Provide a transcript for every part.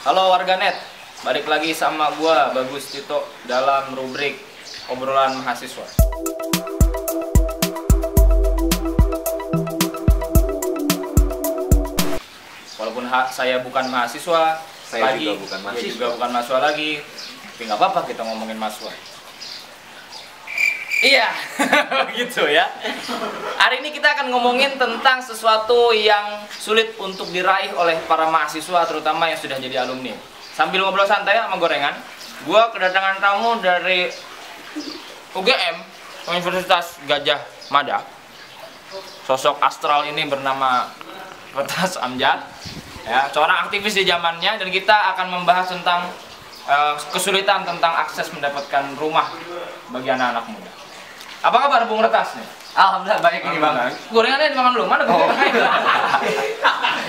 Halo warganet, balik lagi sama gua Bagus Tito dalam rubrik obrolan mahasiswa. Walaupun saya bukan mahasiswa, Saya juga bukan mahasiswa. dia juga bukan mahasiswa lagi, tapi nggak apa-apa kita ngomongin mahasiswa. Iya, gitu ya. Hari ini kita akan ngomongin tentang sesuatu yang sulit untuk diraih oleh para mahasiswa, terutama yang sudah jadi alumni. Sambil ngobrol santai sama gorengan, gua kedatangan tamu dari UGM, Universitas Gadjah Mada. Sosok astral ini bernama Retas Amjad, ya, seorang aktivis di zamannya, dan kita akan membahas tentang kesulitan tentang akses mendapatkan rumah bagi anak-anak muda. Apa kabar Bung Retas nih? Alhamdulillah baik ini Bang. Gorengannya dimakan dulu, mana gorengannya?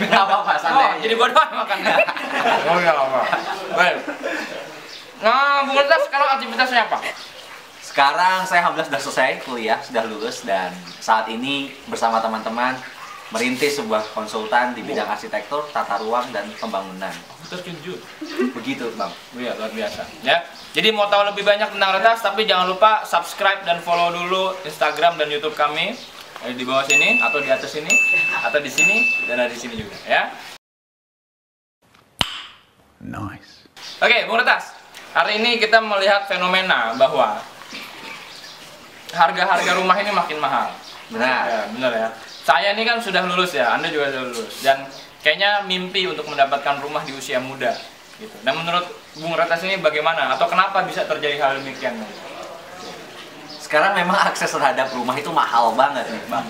Enggak apa-apa, santai. Jadi gua doang makannya. Oh enggak apa-apa. Baik. Nah, Bung Retas sekarang aktivitasnya apa? Sekarang saya alhamdulillah sudah selesai kuliah, sudah lulus, dan saat ini bersama teman-teman merintis sebuah konsultan di bidang arsitektur, tata ruang dan pembangunan. Terjun. Begitu, Bang. Iya, luar biasa. Ya. Jadi mau tahu lebih banyak tentang Retas, tapi jangan lupa subscribe dan follow dulu Instagram dan YouTube kami di bawah sini, atau di atas sini, atau di sini, dan di sini juga, ya. Nice. Oke, Bung Retas. Hari ini kita melihat fenomena bahwa harga-harga rumah ini makin mahal. Benar. Ya, benar ya. Saya ini kan sudah lulus ya, Anda juga sudah lulus, dan kayaknya mimpi untuk mendapatkan rumah di usia muda gitu. Dan menurut Bung Retas ini bagaimana atau kenapa bisa terjadi hal demikian? Sekarang memang akses terhadap rumah itu mahal banget nih, Bang.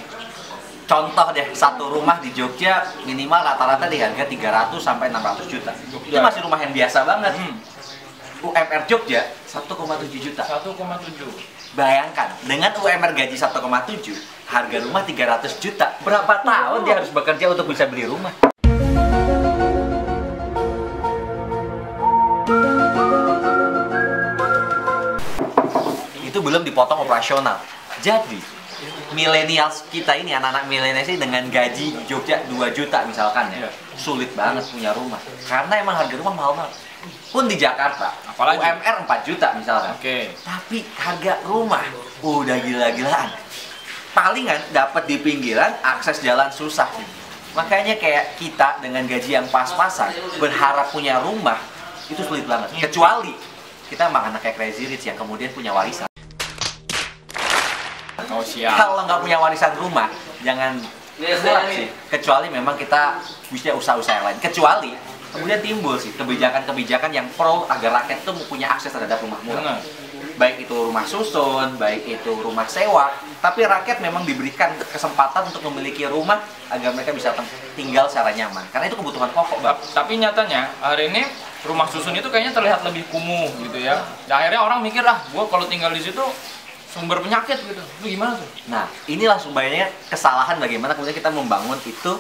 Contoh deh, satu rumah di Jogja minimal rata-rata di harga 300 sampai 600 juta. Itu masih rumah yang biasa banget. UMR Jogja 1,7 juta. 1,7. Bayangkan, dengan UMR gaji 1,7, harga rumah 300 juta. Berapa tahun dia harus bekerja untuk bisa beli rumah? Itu belum dipotong operasional. Jadi, milenials kita ini, anak-anak milenials ini dengan gaji Jogja 2 juta misalkan ya, sulit banget punya rumah. Karena emang harga rumah mahal banget. Pun di Jakarta, apalagi UMR 4 juta misalkan. Oke. Tapi harga rumah udah gila-gilaan. Palingan dapat di pinggiran, akses jalan susah. Makanya kayak kita dengan gaji yang pas-pasan berharap punya rumah itu sulit banget. Kecuali kita emang anak kayak Crazy Rich yang kemudian punya warisan. Oh, siap. Kalau nggak punya warisan rumah, jangan buat sih. Kecuali memang kita bisa usaha-usaha yang lain. Kecuali kemudian timbul sih kebijakan-kebijakan yang pro agar rakyat itu punya akses terhadap rumah murah. Baik itu rumah susun, baik itu rumah sewa, tapi rakyat memang diberikan kesempatan untuk memiliki rumah agar mereka bisa tinggal secara nyaman. Karena itu kebutuhan pokok, Bang. Tapi nyatanya hari ini rumah susun itu kayaknya terlihat lebih kumuh gitu ya. Dan akhirnya orang mikir, gua kalau tinggal di situ sumber penyakit gitu. Lu gimana tuh? Nah, inilah sebenarnya kesalahan bagaimana kemudian kita membangun itu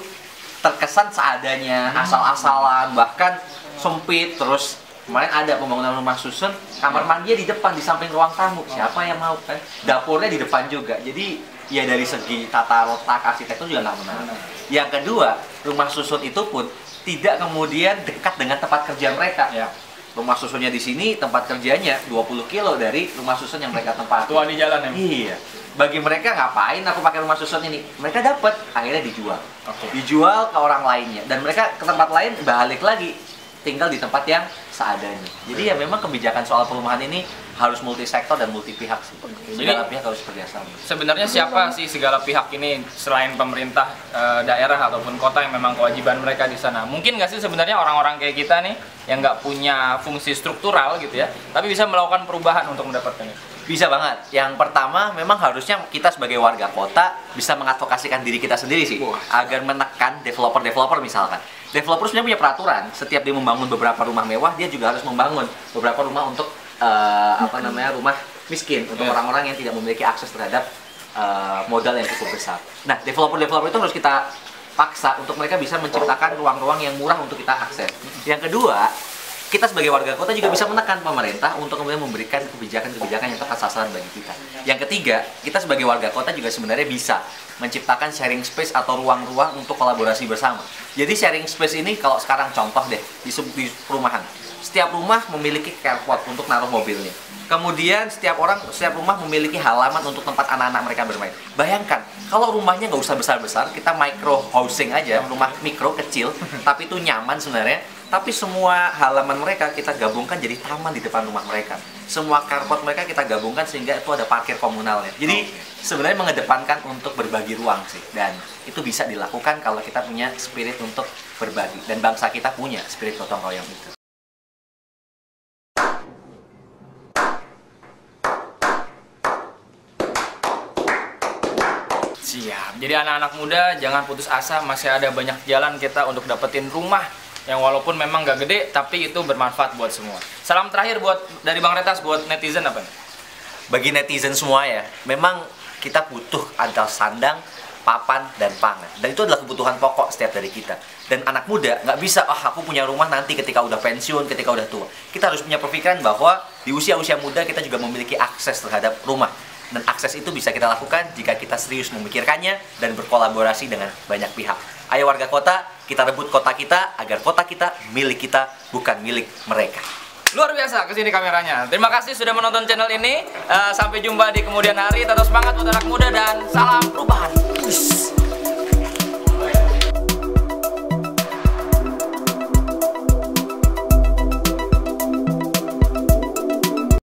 terkesan seadanya, asal-asalan, bahkan sempit. Terus kemarin ada pembangunan rumah susun, kamar mandinya di depan, di samping ruang tamu. Siapa yang mau kan? Dapurnya di depan juga. Jadi ya dari segi tata letak arsitektur juga nggak menarik. Yang kedua, rumah susun itu pun tidak kemudian dekat dengan tempat kerja mereka. Ya. Rumah susunnya di sini, tempat kerjanya 20 kilo dari rumah susun yang mereka tempati. Tua di jalan ya. Iya. Bagi mereka ngapain aku pakai rumah susun ini? Mereka dapat, akhirnya dijual. Oke. Dijual ke orang lainnya, dan mereka ke tempat lain balik lagi tinggal di tempat yang seadanya. Jadi ya memang kebijakan soal perumahan ini harus multi sektor dan multi pihak sih. Segala pihak harus kerjasama. Sebenarnya siapa sih segala pihak ini selain pemerintah daerah ataupun kota yang memang kewajiban mereka di sana? Mungkin nggak sih sebenarnya orang-orang kayak kita nih yang nggak punya fungsi struktural gitu ya, tapi bisa melakukan perubahan untuk mendapatkan itu? Bisa banget. Yang pertama, memang harusnya kita sebagai warga kota bisa mengadvokasikan diri kita sendiri sih, agar menekan developer-developer misalkan. Developer sebenarnya punya peraturan, setiap dia membangun beberapa rumah mewah, dia juga harus membangun beberapa rumah untuk rumah miskin, untuk orang-orang yang tidak memiliki akses terhadap modal yang cukup besar. Nah, developer-developer itu harus kita paksa untuk mereka bisa menciptakan ruang-ruang yang murah untuk kita akses. Yang kedua, kita sebagai warga kota juga bisa menekan pemerintah untuk kemudian memberikan kebijakan-kebijakan yang tepat sasaran bagi kita. Yang ketiga, kita sebagai warga kota juga sebenarnya bisa menciptakan sharing space atau ruang-ruang untuk kolaborasi bersama. Jadi sharing space ini kalau sekarang contoh deh di perumahan, setiap rumah memiliki carport untuk naruh mobilnya. Kemudian setiap rumah memiliki halaman untuk tempat anak-anak mereka bermain. Bayangkan, kalau rumahnya nggak usah besar-besar, kita micro housing aja, rumah mikro kecil, tapi itu nyaman sebenarnya. Tapi semua halaman mereka kita gabungkan jadi taman di depan rumah mereka. Semua carport mereka kita gabungkan sehingga itu ada parkir komunalnya. Jadi sebenarnya mengedepankan untuk berbagi ruang sih. Dan itu bisa dilakukan kalau kita punya spirit untuk berbagi. Dan bangsa kita punya spirit gotong royong itu. Siap. Jadi anak-anak muda jangan putus asa, masih ada banyak jalan kita untuk dapetin rumah yang walaupun memang gak gede, tapi itu bermanfaat buat semua. Salam terakhir dari Bang Retas buat netizen apa nih? Bagi netizen semua ya, memang kita butuh ada sandang, papan, dan pangan. Dan itu adalah kebutuhan pokok setiap dari kita. Dan anak muda nggak bisa, aku punya rumah nanti ketika udah pensiun, ketika udah tua. Kita harus punya pemikiran bahwa di usia-usia muda kita juga memiliki akses terhadap rumah. Dan akses itu bisa kita lakukan jika kita serius memikirkannya dan berkolaborasi dengan banyak pihak. Ayo warga kota, kita rebut kota kita agar kota kita milik kita, bukan milik mereka. Luar biasa kesini kameranya. Terima kasih sudah menonton channel ini. Sampai jumpa di kemudian hari. Tetap semangat buat anak muda dan salam perubahan.